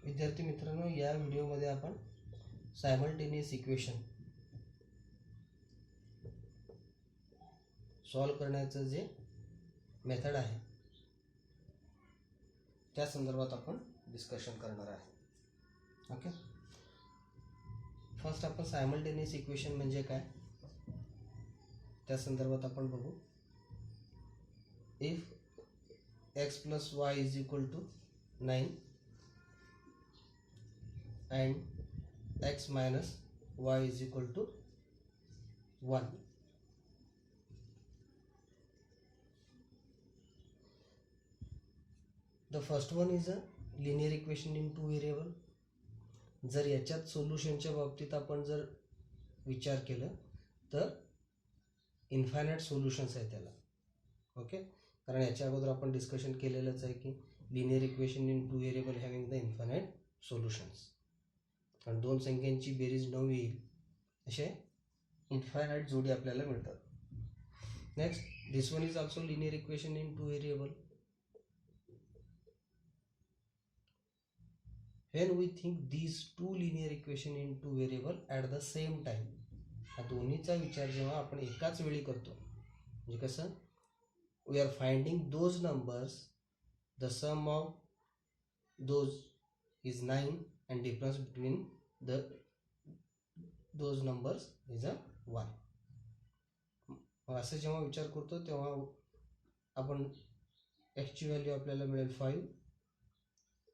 विद्यार्थी मित्रांनो, या व्हिडिओमध्ये आपण सायमल्टेनियस इक्वेशन सॉल्व करण्याचं जे मेथड आहे त्या संदर्भात आपण डिस्कशन करणार आहे. ओके, फर्स्ट आपण सायमल्टेनियस इक्वेशन म्हणजे काय त्या संदर्भात आपण बघू. If x plus y is equal to 9 and x minus y is equal to 1. The first one is a linear equation in two variable. जर याच्यात सोल्युशनच्या बाबतीत आपण जर विचार केलं तर इन्फायनाइट सोल्युशन्स आहे त्याला. ओके, कारण याच्या अगोदर आपण डिस्कशन केलेलंच आहे की linear equation in two variable having the infinite solutions. कारण दोन संख्यांची बेरीज 9 येईल असे इन्फायनाइट जोडी आपल्याला मिळतात. Next, this one is also linear equation in two variable. When we think these two linear equation in two variable at the same time, हा दोन्हीचा विचार जेव्हा आपण एकाच वेळी करतो म्हणजे कसं, we are finding those numbers, the sum of those is 9 and difference between those numbers is a 1. असं जेव्हा विचार करतो तेव्हा आपण x ची व्हॅल्यू आपल्याला मिळेल 5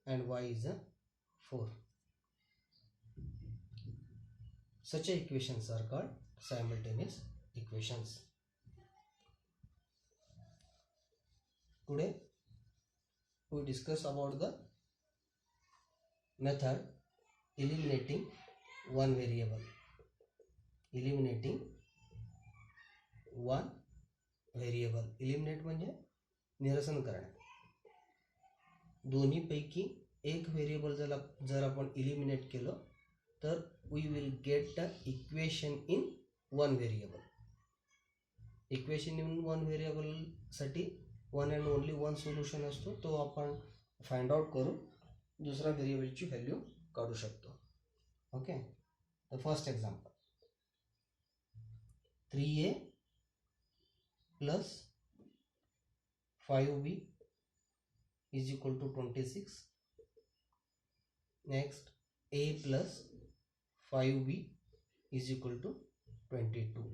and y is a 4. Such equations are called simultaneous equations. Today we discuss about the method eliminating one variable. Eliminating one variable. Eliminate म्हणजे निरसन करणे. दोन्ही पैकी एक व्हेरिएबल जर आपण इलिमिनेट केलं तर we will get the equation in one variable. Equation in one व्हेरिएबलसाठी one and only one solution असतो, तो आपण फाइंड आउट करून दुसरा व्हेरिएबलची व्हॅल्यू काढू शकतो. Okay, the first example 3a plus 5b is equal to 26. Next, a plus 5b is equal to 22.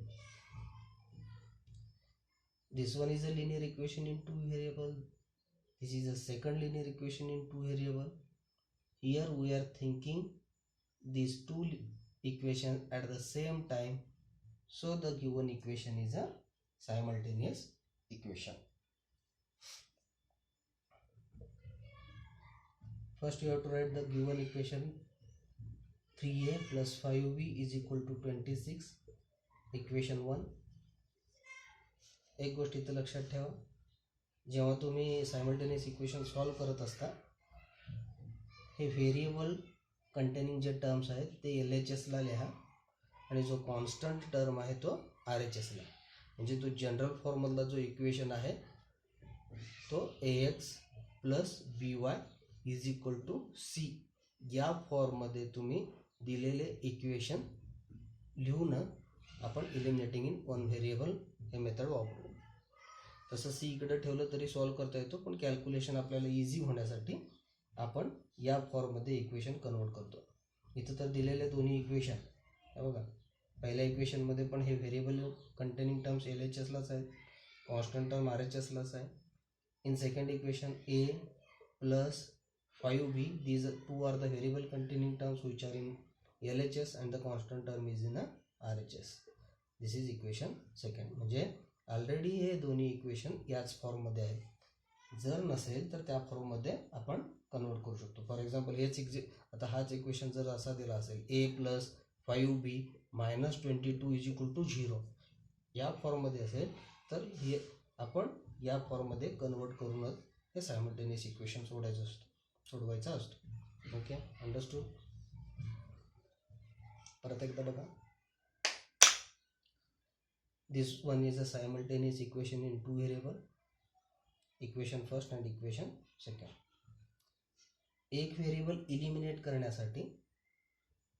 This one is a linear equation in two variable. This is a second linear equation in two variable. Here we are thinking these two equations at the same time, so the given equation is a simultaneous equation. First you have to write the given equation. 3a plus 5b is equal to 26. Equation 1. एक गोष्ट इथं लक्षात ठेवा, जेव्हा तुम्ही simultaneous equation solve करत असता हे व्हेरिएबल कंटेनिंग जे टर्म्स आहेत ते LHSला लिहा आणि जो कॉन्स्टंट टर्म आहे तो RHSला. म्हणजे तो जनरल फॉर्ममधला जो इक्वेशन आहे तो ax plus by is equal to C या फॉर्ममध्ये तुम्ही दिलेले इक्वेशन लिहून आपण इलिमिनेटिंग इन वन व्हेरिएबल हे मेथड वापरू. तसं सी इकडे ठेवलं तरी सॉल्व करता येतो, पण कॅल्क्युलेशन आपल्याला इझी होण्यासाठी आपण या फॉर्ममध्ये इक्वेशन कन्वर्ट करतो. इथं तर दिलेले दोन्ही इक्वेशन हे बघा, पहिल्या इक्वेशनमध्ये पण हे व्हेरिएबल कंटेनिंग टर्म्स LHSलाच आहेत, कॉन्स्टंट टर्म RHSलाच आहे. In second equation a plus 5b, these two are the variable containing terms which are in LHS and the constant term is in a RHS. This is equation second. म्हणजे already हे दोन्ही equation याच फॉर्ममध्ये आहेत. जर नसेल तर त्या फॉर्ममध्ये आपण कन्वर्ट करू शकतो. फॉर एक्झाम्पल हेच आता हाच इक्वेशन जर असा दिला असेल a plus 5b minus 22 is equal to 0 या फॉर्ममध्ये असेल तर हे आपण या फॉर्ममध्ये कन्वर्ट करूनच हे सायमल्टेनियस इक्वेशन सोडवायचा असतो. Okay, understood. परत एकदा बघा, this one is a simultaneous equation in two variable. Equation first and equation second. एक व्हेरिएबल इलिमिनेट करण्यासाठी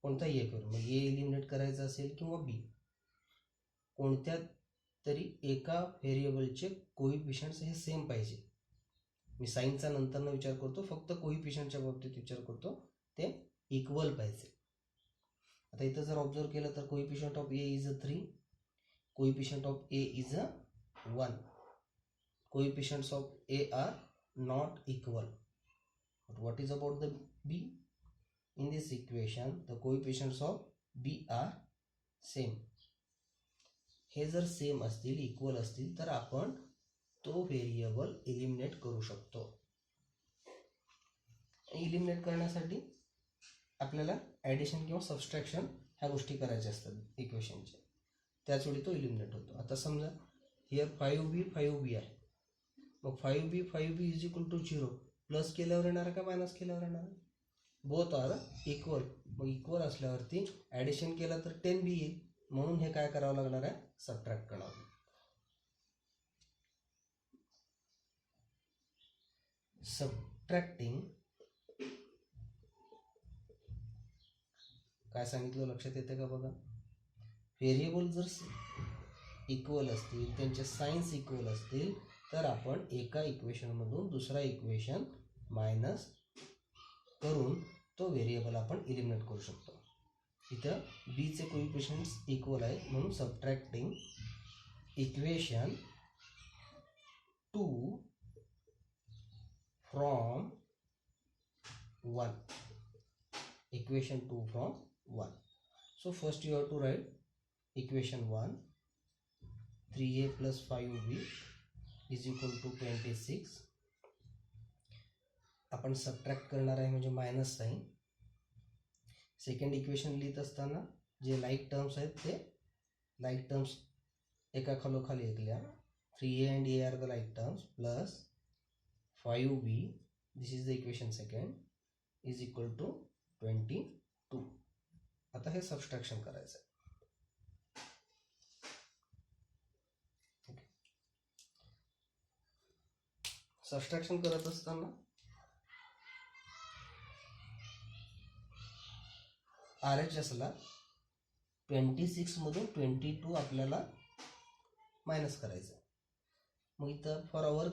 कोणताही एक मग ए इलिमिनेट करायचा असेल किंवा बी, कोणत्या तरी एका व्हेरिएबलचे कोइफिशियंट्स हे सेम पाहिजे. मी साईनचा नंतरनं विचार करतो, फक्त कोइफिशियंटच्या बाबतीत विचार करतो, ते इक्वल पाहिजे. आता इथं जर ऑब्झर्व केलं तर coefficient of a is 3, coefficient of a is 1, coefficients of a are not equal. But what is about the b? In this equation the coefficients of b are same. हे जर same असतील, equal असतील, तर आपण तो variable eliminate करू शकतो. Eliminate करण्यासाठी आपल्याला ॲडिशन किंवा सबस्ट्रॅक्शन ह्या गोष्टी करायच्या असतात इक्वेशनच्या, त्याच वेळी तो इलिमिनेट होतो. आता समजा हिअर 5b आहे, मग 5b is equal to 0. Plus केल्यावर येणार का मायनस केल्यावर येणार? Both are equal. मग इक्वल असल्यावरती ॲडिशन केलं तर 10b येईल, म्हणून हे काय करावं लागणार आहे? सबट्रॅक्ट करावं. सबट्रॅक्टिंग काय सांगितलं लक्षात येते का बघा? व्हेरिएबल जर इक्वल असतील, त्यांचे साइन्स इक्वल असतील, तर आपण एका इक्वेशनमधून दुसरा इक्वेशन मायनस करून तो व्हेरिएबल आपण इलिमिनेट करू शकतो. इथं बीचे कोइफिशियंट्स इक्वल आहेत, म्हणून subtracting equation 2 from 1. Equation 2 from 1. So first you have to write equation 1, 3a plus 5b is equal to 26. आपण सबट्रॅक्ट करणार आहे म्हणजे मायनस साईन. सेकंड इक्वेशन लिहित असताना जे लाईक टर्म्स आहेत ते लाईक टर्म्स एका खालोखाली एक लिहा. 3a and a are the like terms plus 5b, this is the equation second, is equal to 22. आता हे सबस्ट्रॅक्शन करायचं आहे. सबस्ट्रॅक्शन करत असताना RHSला 26 मधून 22 आपल्याला मायनस करायचं. मग इथं फॉर आवर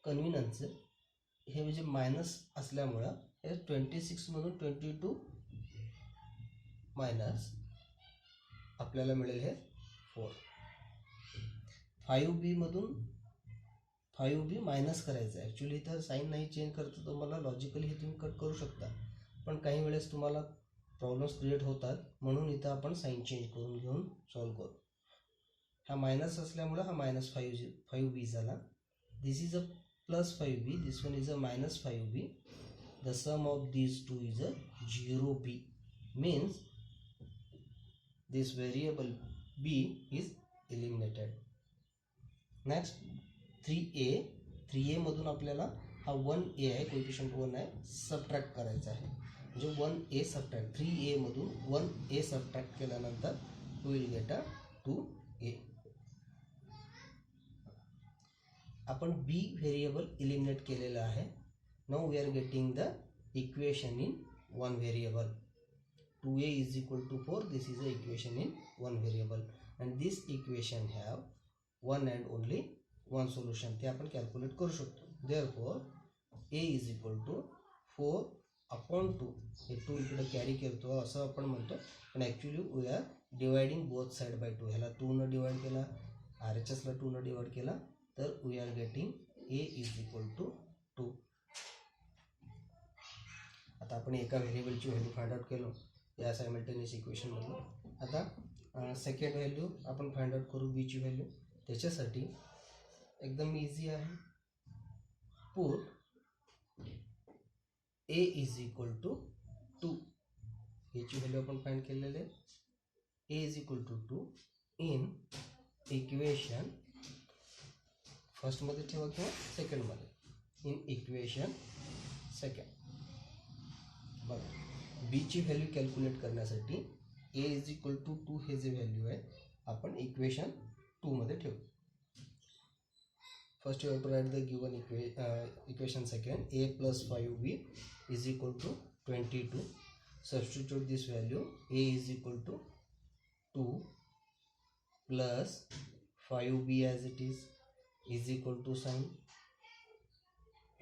कन्व्हिनियन्स हे म्हणजे मायनस असल्यामुळं हे 26 मधून 22 मायनस आपल्याला मिळेल हे 4. 5b मधून 5b मायनस करायचं आहे. ॲक्च्युली इथं साईन नाही चेंज करतो, तुम्हाला लॉजिकली हे तुम्ही कट करू शकता, पण काही वेळेस तुम्हाला प्रॉब्लेम्स क्रिएट होतात, म्हणून इथं आपण साईन चेंज करून घेऊन सॉल्व करू. हा मायनस असल्यामुळं हा मायनस 5b झाला. This is a plus 5b, this one is a minus 5b. The sum of these two is a 0b, means this variable b is eliminated. Next 3a मधून आपल्याला हा 1a आहे, coefficient 1 आहे, subtract करायचा आहे. म्हणजे 1a subtract 3a मधून 1a subtract केल्यानंतर we will get a 2a. आपण b व्हेरिएबल इलिमिनेट केलेला आहे. Now we are getting the equation in one variable. 2a is equal to 4. This is the equation in one variable, and this equation have one and only one solution. ते आपण calculate करू शकतो. Therefore a is equal to 4 upon 2. हे 2 इकडे carry करतो असं आपण म्हणतो, पण actually we are dividing both side by 2. ह्याला 2 न डिवाइड केला, RHSला 2 न डिवाइड केला, तर we are getting a is equal to 2. आता आपण एका व्हेरिएबलची व्हॅल्यू फाइंड आउट केलो या सायमल्टेनियस इक्वेशनमधून. आता सेकंड व्हॅल्यू आपण फाइंड आउट करू बीची व्हॅल्यू. त्याच्यासाठी एकदम इझी आहे. Put a is equal to 2. याची व्हॅल्यू आपण फाइंड केलेले आहे. a is equal to 2 in equation फर्स्टमध्ये ठेवा किंवा सेकंडमध्ये. In equation second. बघा बीची व्हॅल्यू कॅल्क्युलेट करण्यासाठी a इज इक्वल टू 2 हे जे व्हॅल्यू आहे आपण इक्वेशन 2 मध्ये ठेवू. First you have to write the given equation second. A plus 5b is equal to 22. Substitute this value. A is equal to 2 plus 5b as it is equal to sign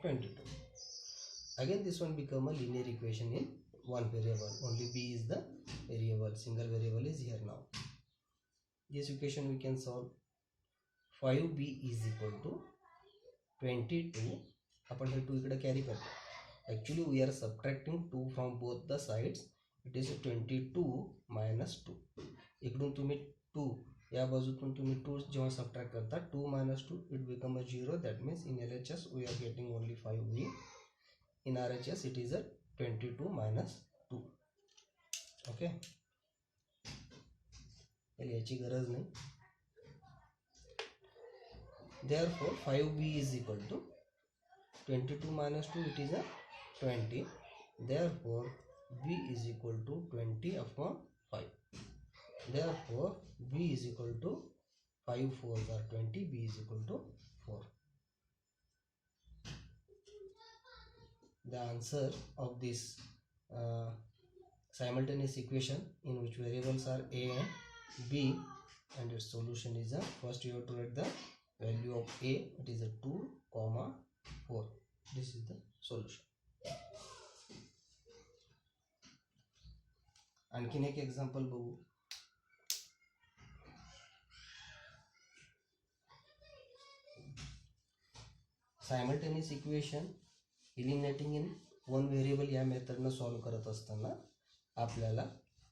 22. Again this one become a linear equation in one variable. Only b is the variable. Single variable is here now. This equation we can solve. 5b is equal to 22. आपण हे 2 इकडे carry करतो. Actually we are subtracting 2 from both the sides. It is 22 minus 2. इकडून तुम्ही 2 या बाजूतून तुम्ही 2 जेव्हा subtract करता 2 minus 2 it become a 0. That means in LHS we are getting only 5b. In RHS it is a 22 minus 2. Okay. याची गरज नाही. Therefore 5b is equal to 22 minus 2 it is a 20. Therefore b is equal to 20 upon 5. Therefore b is equal to 5 4s are 20. b is equal to 4. The answer of this simultaneous equation in which variables are a and b and its solution is a, first you have to write the value of a, it is a 2 comma 4. This is the solution. आणखीन एक example बघू. Simultaneous equation eliminating in one variable या मेथडनं solve करत असताना आपल्याला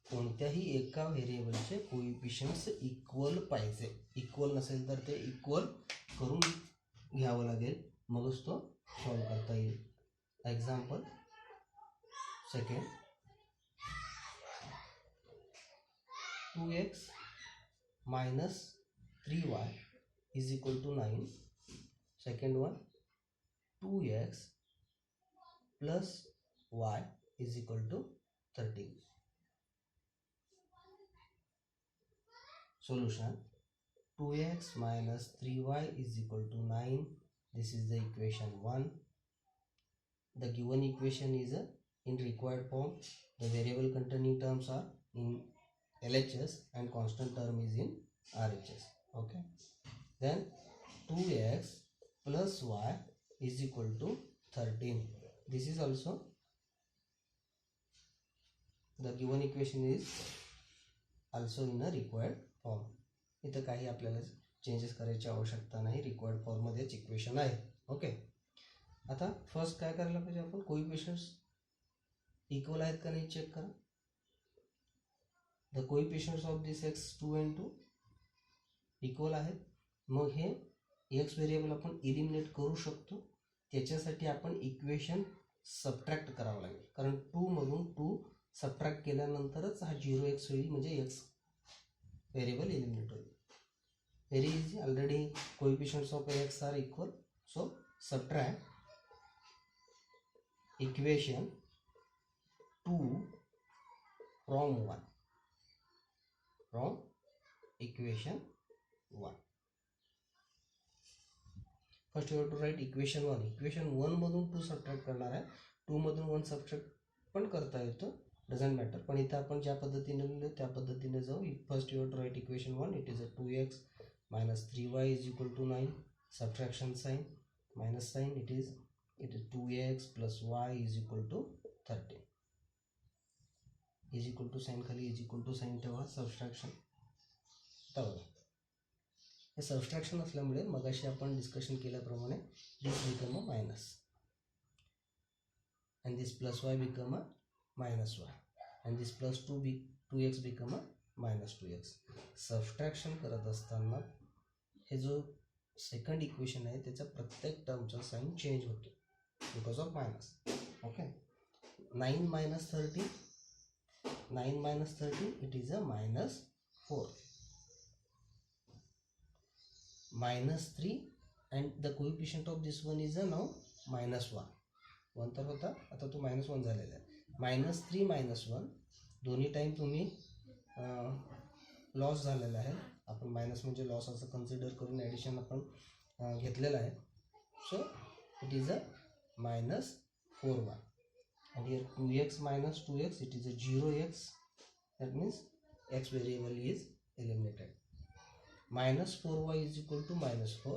कोणत्याही एका व्हेरिएबलचे कोइफिशियंट्स इक्वल पाहिजे. इक्वल नसेल तर ते इक्वल करून घ्यावं लागेल, मगच तो सॉल्व करता येईल. Example second, 2x minus 3y is equal to 9. Second one, 2x plus y is equal to 13. Solution: 2x minus 3y is equal to 9. This is the equation 1. The given equation is in required form. The variable containing terms are in LHS and constant term is in RHS. Okay. Then 2x plus y is equal to 13. This is also the given equation is also in a required form. इथं काही आपल्याला changes करायची आवश्यकता नाही. Required form मध्येच equation आहे. Okay. आता first काय करायला पाहिजे आपण, कोइफिशियंट्स इक्वल आहेत का नाही चेक करा. The कोइफिशियंट्स of this x2 and 2 equal आहेत. मग हे x व्हेरिएबल आपण इलिमिनेट करू शकतो. त्याच्यासाठी आपण इक्वेशन सबट्रॅक्ट करावं लागेल, कारण 2 मधून 2 सबट्रॅक्ट केल्यानंतरच हा 0x होईल, म्हणजे x व्हेरिएबल इलिमिनेट होईल. Very easy. Already coefficients of x are equal, so subtract equation 2 from 1 from equation 1. First you have to write equation 1. equation 1 मधून 2 subtract करणार आहे. 2 मधून 1 subtract पण करता येतो, डझंट मॅटर. पण इथं आपण ज्या पद्धतीने लिहिलं त्या पद्धतीने जाऊ. First you have to write equation 1. It is a 2x minus 3y is equal to 9. Subtraction sign, minus sign, it is 2x plus y is equal to 13. is equal to sign खाली is equal to sign ठेवा. Subtraction बघा, हे subtraction असल्यामुळे मगाशी आपण discussion केल्याप्रमाणे this become a minus and this plus y become a minus y and this plus 2x become a minus 2x. Subtraction करत असताना हे जो सेकंड इक्वेशन आहे त्याचा प्रत्येक टर्मचा साइन चेंज होतो because of minus. Okay. 9 minus 13, 9 minus 13, it is a minus 4. minus 3 and the coefficient of this one is a now minus 1. 1 तर होता, आता तो minus 1 झालेला आहे. minus 3 minus 1 दोन्ही टाइम तुम्ही लॉस झालेला आहे. आपण मायनस म्हणजे लॉस असं कन्सिडर करून ॲडिशन आपण घेतलेला आहे. So it is a -4y. And here 2x minus 2x, it is a 0x. That means x variable is eliminated. -4y is equal to -4.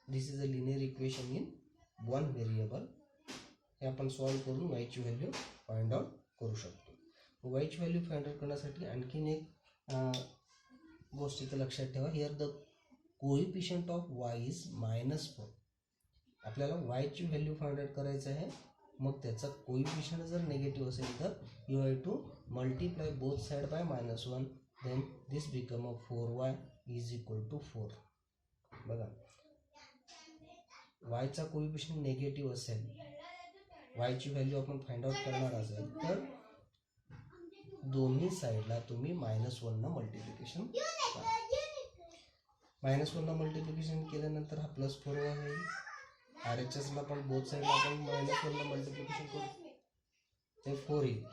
This is a linear equation in one variable. हे आपण solve करून y ची value find out करू शकतो. y ची value find out करण्यासाठी आणखीन एक गोष्ट इथे लक्षात ठेवा. Here the coefficient of y is -4. आपल्याला y ची व्हॅल्यू फाइंड आउट करायचं आहे. मग त्याचा कोइफिशियंट जर निगेटिव्ह असेल तर you have to multiply both side by -1. Then this become a 4y is equal to 4. बघा, y चा कोइफिशियंट निगेटिव्ह असेल, y ची व्हॅल्यू आपण फाइंड आउट करणार असेल तर दोन्ही साइडला तुम्ही -1 न मल्टिप्लिकेशन करा. -1 न मल्टिप्लिकेशन केल्यानंतर हा +4y होईल. RHS ला पण बोथ साइडला आपण -1 न मल्टिप्लिकेशन करू, ते 4 येईल.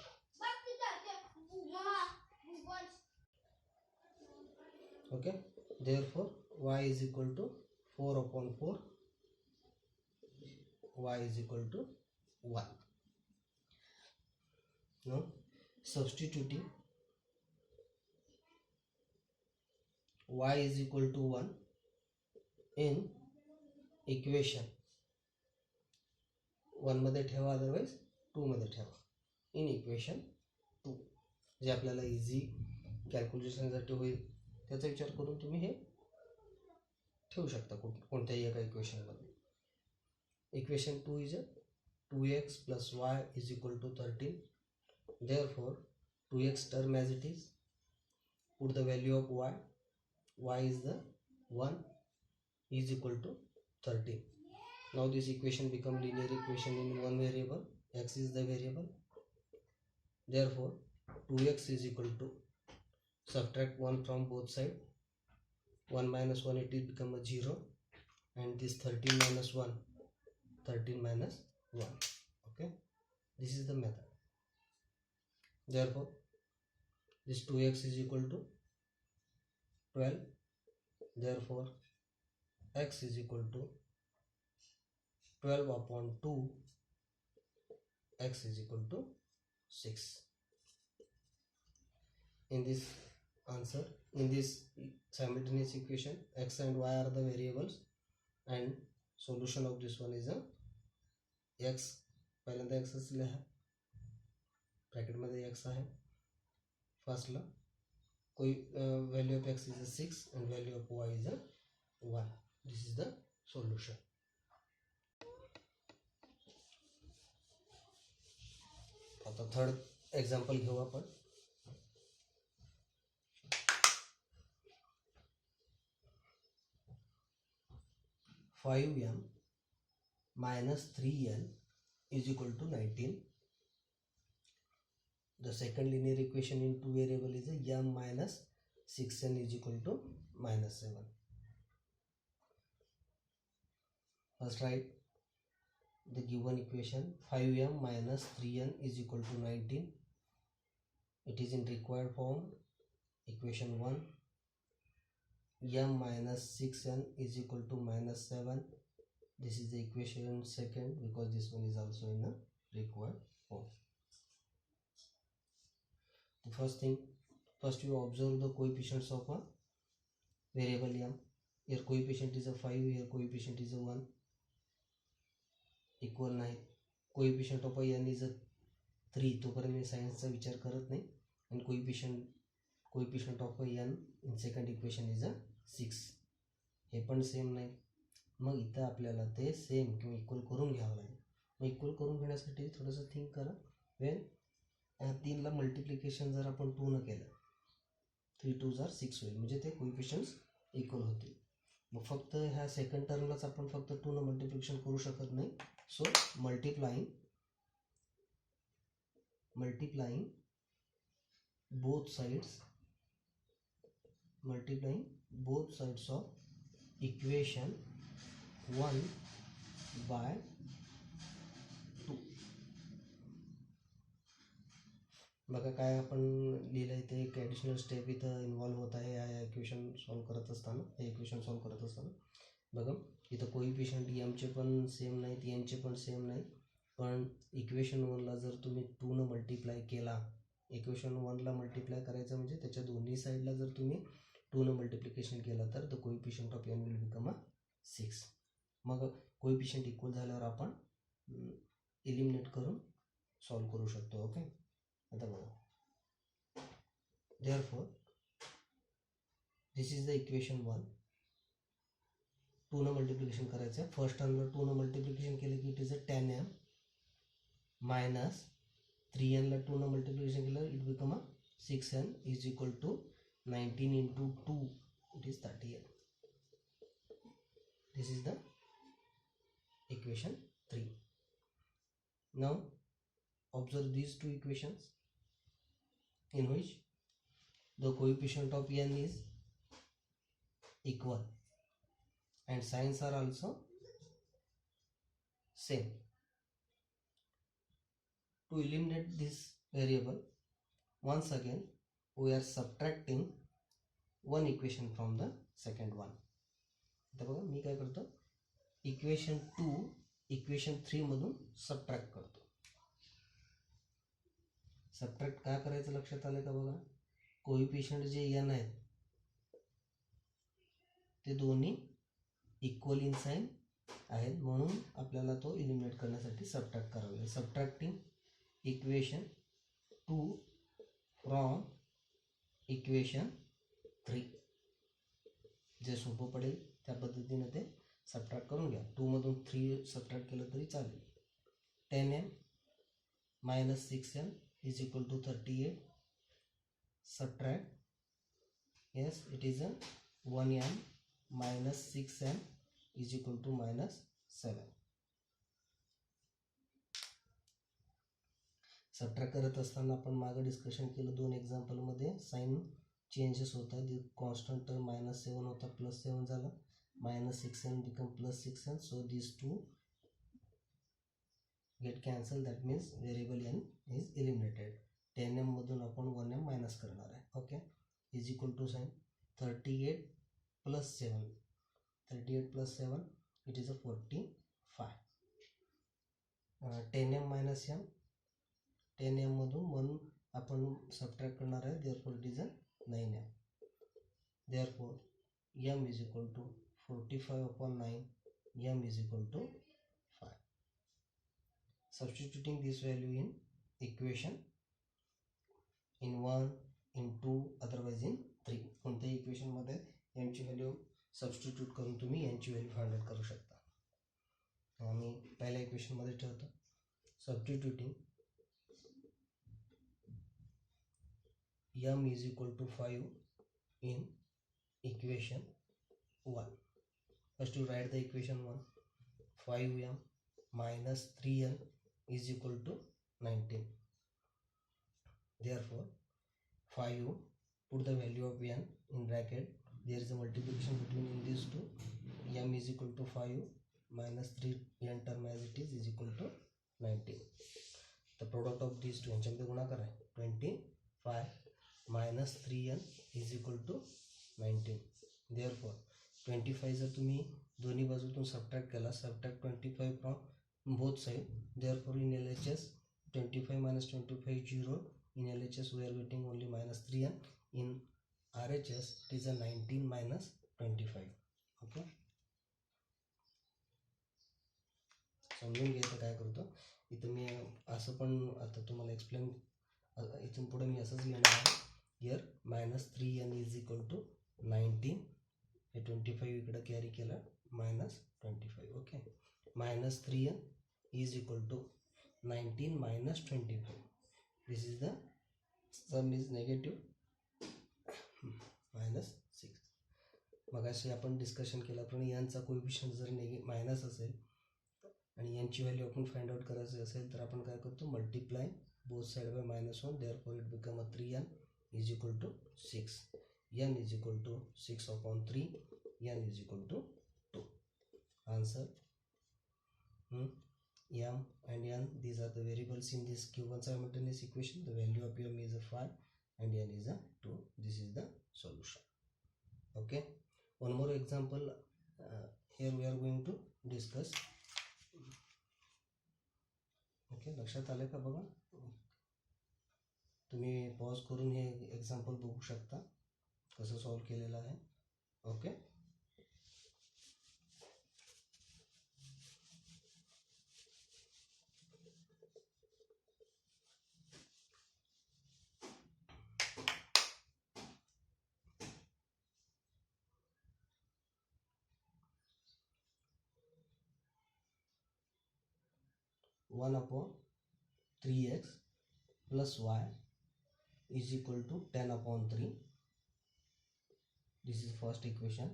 Okay, therefore y is equal to 4/4, y is equal to 1. Now substituting y is equal to 1 in equation 1 मध्ये ठेवा, अदरवाइज 2 मध्ये ठेवा. इन इक्वेशन 2 जे आपल्याला इझी कॅल्क्युलेशनसाठी होईल त्याचा विचार करून तुम्ही हे ठेवू शकता कोणत्याही एका इक्वेशनमध्ये. Equation 2 is 2x plus y is equal to 13. Therefore 2x term as it is. Put the value of y. Y is the 1 is equal to 13. Now this equation become linear equation in one variable. X is the variable. Therefore 2x is equal to, subtract 1 from both sides. 1 minus 1, it will become a 0. And this 13 minus 1, 13 minus 1. Okay, this is the method. Therefore this 2x is equal to 12. Therefore x is equal to 12/2. X is equal to 6. In this answer, in this simultaneous equation, x and y are the variables, and solution of this one is a x. पहिल्यांदा x लिहा, bracket मध्ये x आहे. फर्स्टला कोई value of x is a 6 and value of y is a 1. This is the solution. आता third example घेऊ आपण. (5m minus 3n is equal to 19). The second linear equation in two variable is a m minus 6n is equal to -7. First write the given equation. 5m minus 3n is equal to 19. It is in required form. Equation 1. m minus 6n is equal to -7. This is the equation second, because this one is also in a required form. The first thing, first you observe the coefficients of a variable m. Here coefficient is a 5, here coefficient is a 1. Equal नाही. Coefficient of n is 3. तोपर्यंत मी सायन्सचा विचार करत नाही. आणि coefficient of n in second equation is 6. हे पण same नाही. मग इथं आपल्याला ते सेम किंवा इक्वल करून घ्यावं लागेल. मग इक्वल करून घेण्यासाठी थोडंसं थिंक करा. वेन 3ला मल्टिप्लिकेशन जर आपण 2 न केलं, 3 2 जार 6 होईल, म्हणजे ते कोइफिशियंट्स इक्वल होतील. मग फक्त ह्या सेकंड टर्मलाच आपण फक्त 2 न मल्टिप्लिकेशन करू शकत नाही. So multiplying both sides of equation 1 by 2. बघा काय आपण लिहिलं इथे, एक ॲडिशनल स्टेप इथं इन्व्हॉल्व होत आहे या इक्वेशन सॉल्व करत असताना. बघा इथं कोइफिशियंट एमचे पण सेम नाहीत, एनचे पण सेम नाही, पण इक्वेशन 1ला जर तुम्ही 2 मल्टिप्लाय केला, इक्वेशन 1ला मल्टिप्लाय करायचं म्हणजे त्याच्या दोन्ही साईडला जर तुम्ही 2 मल्टिप्लिकेशन केला तर the coefficient of n will become 6. मग कोइफिशियंट इक्वल झाल्यावर आपण एलिमिनेट करून सॉल्व करू शकतो. ओके, आता बघा therefore this is the equation 1. 2 न मल्टिप्लिकेशन करायचं आहे. फर्स्ट टर्मला 2 न मल्टिप्लिकेशन केलं की it is 10m minus 3n ला 2 न मल्टिप्लिकेशन केलं it become 6n is equal to 19 into 2 it is 30n. This is the equation 3. Now observe these two equations in which the coefficient of n is equal and signs are also same. To eliminate this variable, once again we are subtracting one equation from the second one. आता बघा मी काय करतो, equation 2 equation 3 मधून subtract करतो. Subtract काय करायचं लक्षात आलं का बघा, कोइफिशियंट जे n आहेत ते दोन्ही इक्वल इन साइन आहेत, म्हणून आपल्याला तो एलिमिनेट करण्यासाठी सबट्रॅक्ट करावा लागेल. सबट्रॅक्टिंग इक्वेशन 2 फ्रॉम इक्वेशन 3 जे सोपं पडेल त्या पद्धतीने ते सबट्रॅक्ट करून घ्या. 2 मधून 3 सबट्रॅक्ट केलं तरी चालेल. 10m minus 6n is equal to 38. Subtract, yes it is 1m minus 6m is equal to minus 7. Subtract करत असताना आपण मागे डिस्कशन केलं 2 एक्झाम्पलमध्ये साइन चेंजेस होतात. कॉन्स्टंट टर्म -7 होता +7 झाला, -6n become +6n, so these two get cancelled, that means variable n is eliminated. 10m मधून आपण 1m मायनस करणार आहे. Okay, is equal to sign 38 plus 7, 38 plus 7 it is 45. 10m minus m, 10m मधून 1 आपण subtract करणार आहे, therefore it is 9m. therefore m is equal to 45 upon 9, m is equal to 5. Substituting this value in equation in 1, in 2, otherwise in 3. कोणत्याही equation मध्ये यांची value substitute करून तुम्ही यांची व्हॅल्यू फाइंड आउट करू शकता. आम्ही पहिल्या इक्वेशन मध्ये ठेवतो, substituting m is equal to 5 in equation 1. First you write the equation 1. 5m minus 3n is equal to 19. Therefore 5, put the value of n in bracket, there is a multiplication between in these two, m is equal to 5 minus 3n term as it is equal to 19. The product of these two यांच्यामध्ये गुणाकार आहे, 25 minus 3n is equal to 19. therefore 25 जर तुम्ही दोन्ही बाजूतून subtract केला, subtract 25 from both side, therefore in LHS 25 minus 25 0, in LHS we are getting only minus 3n, in RHS it is a 19 minus 25. Okay, समजून घ्यायचं काय करतो इथं मी असं पण आता तुम्हाला एक्सप्लेन, इथून पुढे मी असंच लिहिणार आहे. Here -3n is equal to 19, हे 25 इकडे कॅरी केला, -25. Okay, -3n is equal to 19 minus 25. This is the sum is negative -6. मग असे आपण डिस्कशन केल्याप्रमाणे यांचा कोएफिशियंट जर मायनस असेल आणि यांची व्हॅल्यू आपण फाइंड आउट करायची असेल तर आपण काय करतो, multiply both side by -1, therefore it become 3n is equal to 6. n is equal to 6 upon 3, n is equal to 2. Answer m and n, these are the variables in this given simultaneous equation. The value of m is 5 and n is 2. This is the solution. Okay, one more example here we are going to discuss. Okay, लक्षात आलं का? बघा, तुम्ही pause करून हे example बघू शकता कसं सॉल्व केलेलं आहे. Okay, 1/3x plus y is equal to 10/3. This is first equation.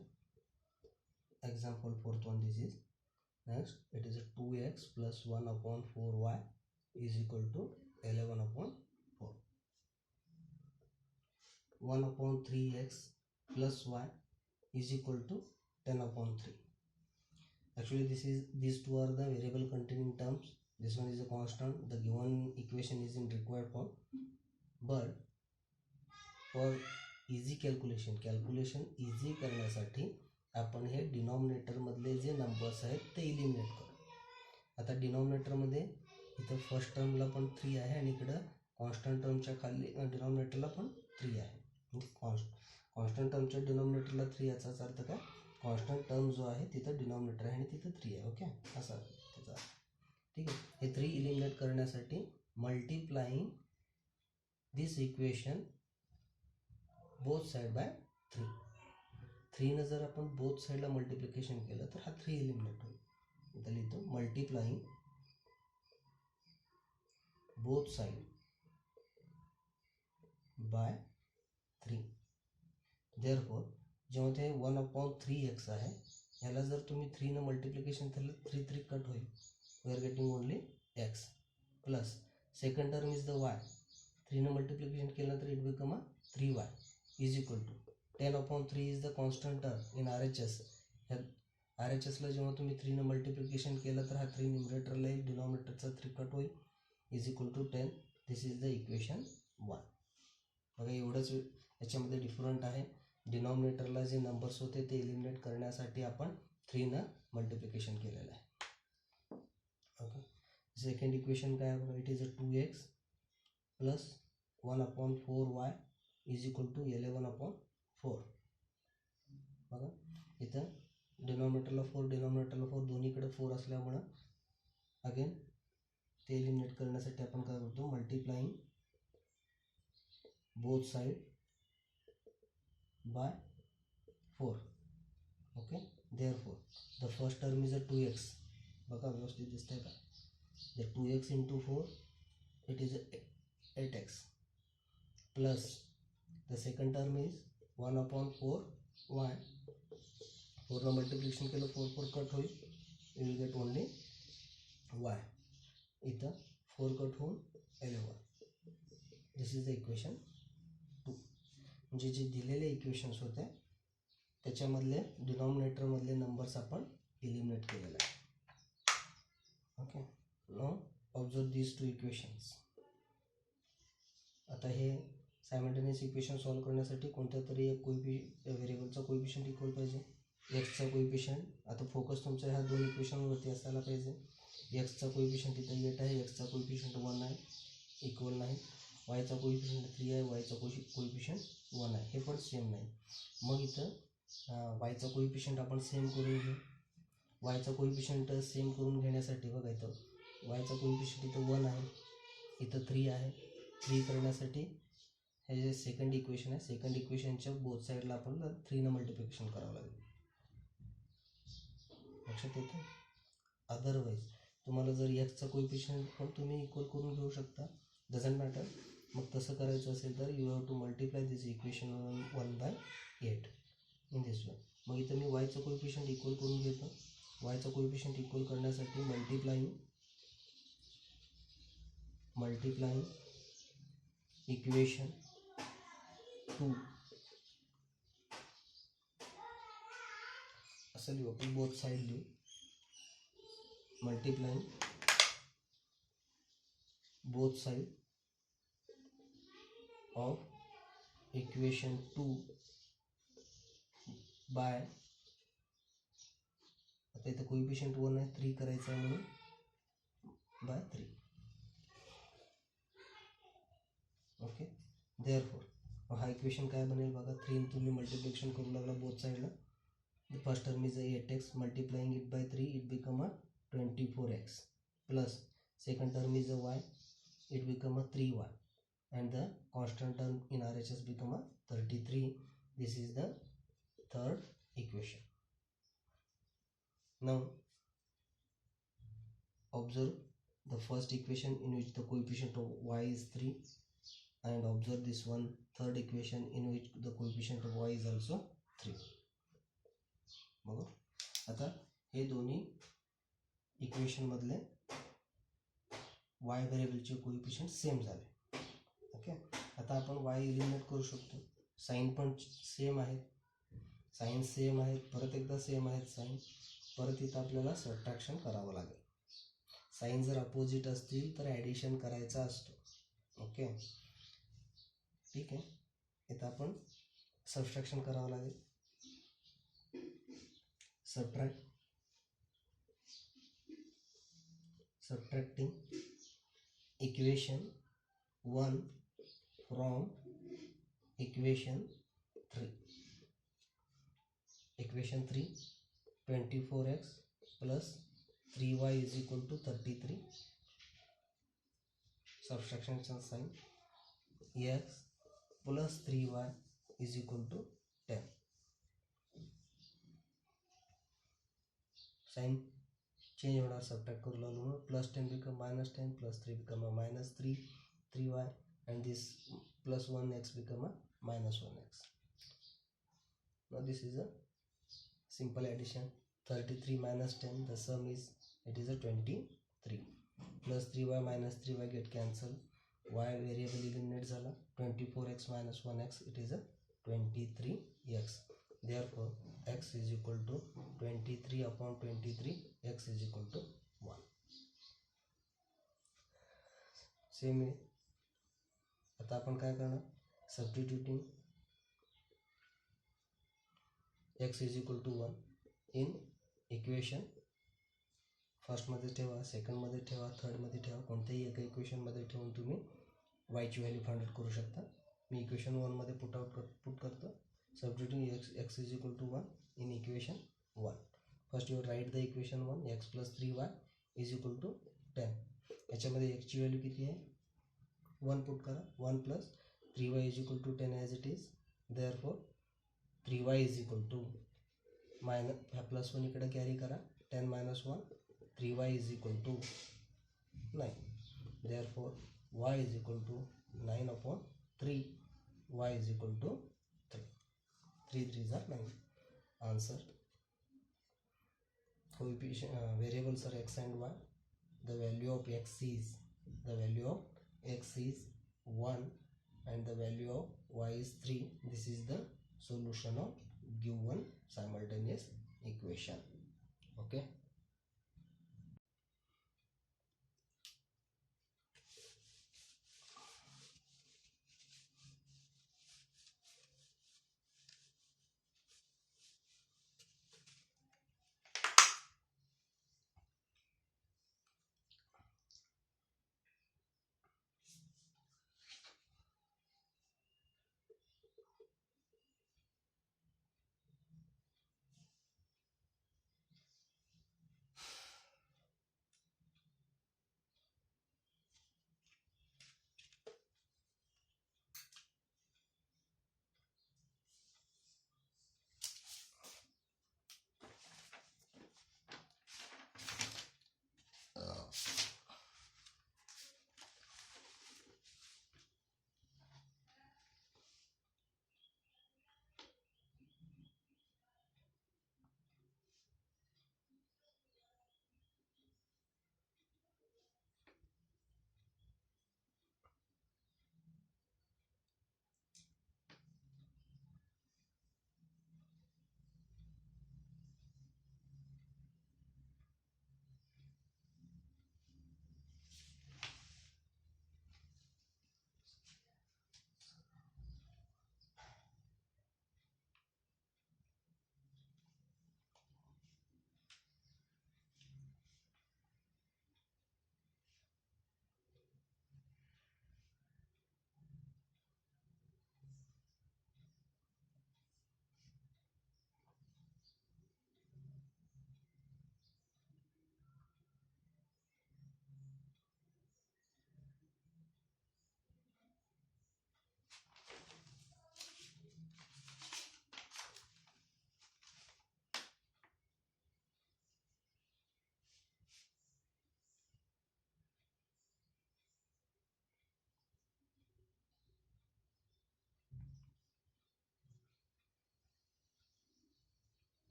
Example fourth one, this is. Next, it is a 2x plus 1/4y is equal to 11/4. 1/3x plus y is equal to 10/3. Actually, these two are the variable containing terms. This one is a constant. The given equation is in required form. But for easy calculation easy करण्यासाठी आपण हे denominator मधले जे numbers आहेत ते eliminate करू. आता denominator मध्ये इथं फर्स्ट टर्मला पण 3 आहे आणि इकडं कॉन्स्टंट टर्मच्या खाली डिनॉमिनेटरला पण 3 आहे. म्हणजे कॉन्स्टंट टर्मच्या डिनॉमिनेटरला 3 याचाच अर्थ काय, कॉन्स्टंट टर्म जो आहे तिथं डिनॉमिनेटर आहे आणि तिथं 3 आहे. ओके, असा त्याचा. ठीक आहे, हे 3 इलिमिनेट करण्यासाठी मल्टिप्लाइंग दिस इक्वेशन बोथ साइड बाय 3. 3 ने जर आपण बोथ साइडला मल्टिप्लिकेशन केलं तर हा 3 इलिमिनेट होईल. इथं लिहितो multiplying both side bye 3. Therefore जेव्हा ते 1/3x आहे याला जर तुम्ही 3 ने मल्टिप्लिकेशन केलं 3 3 कट होईल. We are getting only x plus second term is the y. 3 ने मल्टिप्लिकेशन केलं तर it become 3y is equal to 10/3 is the constant term in RHS. RHSला जेव्हा तुम्ही 3 ने मल्टिप्लिकेशन केलं तर हा 3 न्यूमरेटरला येईल, डिनॉमिनेटरचा 3 कट होईल, is equal to 10. This is the equation 1. बघा, एवढंच याच्यामध्ये डिफरंट आहे. डिनॉमिनेटरला जे नंबर्स होते ते इलिमिनेट करण्यासाठी आपण 3 ने मल्टिप्लिकेशन केलेलं आहे. ओके, सेकंड इक्वेशन काय आहे? It is a 2x plus 1/4y is equal to 11/4. बघा, इथं डिनॉमिनेटरला 4 दोन्हीकडे 4 असल्यामुळं अगेन ते एलिमिनेट करण्यासाठी आपण काय करतो, multiplying both side bye 4. Okay, therefore the first term is a 2x. बघा, व्यवस्थित दिसतंय का? The 2x into 4 it is 8x plus the second term is 1/4y. 4 ने मल्टिप्लिकेशन केलं 4 4 कट होईल, you will get only y. इथं 4 cut होऊन 11. दिस is the equation 2. म्हणजे जे दिलेले इक्वेशन्स होते त्याच्यामधले डिनॉमिनेटरमधले नंबर्स आपण इलिमिनेट केलेले आहे. Okay, now observe these 2 equations. आता हे सायमल्टेनियस इक्वेशन सॉल्व करण्यासाठी कोणत्या तरी एक व्हेरिएबलचा कोएफिशियंट इक्वल पाहिजे. एक्सचा कोएफिशियंट, आता फोकस तुमच्या ह्या 2 इक्वेशनवरती असायला पाहिजे. एक्सचा कोएफिशियंट इथं 8 आहे, एक्सचा कोएफिशियंट 1 आहे, इक्वल नाही. वायचा कोएफिशियंट 3 आहे, वायचा कोएफिशियंट 1 आहे, हे पण सेम नाही. मग इथं वायचा कोएफिशियंट आपण सेम करून घेऊ. वायचा कोएफिशियंट सेम करून घेण्यासाठी बघा, इथं वायचा कोएफिशियंट इथं 1 आहे, इथं 3 आहे. 3 करण्यासाठी हे जे सेकंड इक्वेशन आहे, सेकंड इक्वेशनच्या बोथ साईडला आपण 3 ने मल्टिप्लिकेशन करावं लागेल. लक्षात येतं? अदरवाईज तुम्हाला जर एक्सचा कोएफिशियंट पण तुम्ही इक्वल करून घेऊ शकता, डझंट मॅटर. मग तसं करायचं असेल तर you have to multiply this equation 1/8 in this way. मग इथं मी वायचं कोएफिशियंट इक्वल करून घेतो. वायचं कोएफिशियंट इक्वल करण्यासाठी मल्टिप्लाइंग इक्वेशन 2 असं लिहू आपण, बोथ साइड लिहू. Multiplying both side of equation 2 by आता इथं कोइफिशियंट 1 आहे, 3 करायचं आहे म्हणून बाय 3. ओके, देअरफॉर हा इक्वेशन काय बनेल बघा. 3 तुम्ही मल्टिप्लिकेशन करू लागला बोथ साईडला. The first term is 8x, multiplying it by 3 it become 24x, plus second term is y, it become 3y, and the constant term in RHS become 33. This is the third equation. Now observe the first equation in which the coefficient of y is 3, and observe this one third equation in which the coefficient of y is also 3. बघा आता हे दोन्ही equation मधले Y व्हेरिएबलचे coefficient same झाले. Okay, आता आपण Y eliminate करू शकतो. साईन पण सेम आहेत, साईन सेम आहेत, परत एकदा सेम आहेत साईन. परत इथं आपल्याला सबट्रॅक्शन करावं लागेल. साईन जर अपोजिट असतील तर ॲडिशन करायचा असतो. ओके, ठीक आहे. इथं आपण सबट्रॅक्शन करावं लागेल. subtracting equation 1 from equation 3. Equation 3, 24x plus 3y is equal to 33. Subtraction sign, x plus 3y is equal to 10. Sign change होणार, subtract करू लागलो म्हणून plus 10 become minus 10, plus 3 become a minus 3, 3y, and this plus 1x become a minus 1x. Now this is a simple addition. 33 minus 10, the sum is, it is a 23. Plus 3y minus 3y get cancelled. Y variable eliminate झाला. 24x minus 1x, it is a 23x. Therefore x is equal to 23 upon 23, x is equal to 1. Same आहे. आता आपण काय करणार, substituting x is equal to 1 in equation फर्स्टमध्ये ठेवा, सेकंडमध्ये ठेवा, थर्डमध्ये ठेवा. कोणत्याही एका इक्वेशनमध्ये ठेवून तुम्ही वायची व्हॅल्यू फाइंड आउट करू शकता. मी इक्वेशन 1 मध्ये पुट करतो. Substituting x is equal to 1 in equation 1. First you write the equation 1, x plus 3y is equal to 10. याच्यामध्ये x ची व्हॅल्यू किती आहे, 1 पुट करा. 1 plus 3y is equal to 10 as it is. Therefore 3y is equal to minus plus 1 इकडे carry करा. 10 minus 1, 3y is equal to 9. Therefore y is equal to 9 upon 3. Y is equal to 3. 3 3s are 9. Answer. Coefficient variables are x and y. The value of x is 1 and the value of y is 3. This is the solution of given simultaneous equation. Okay.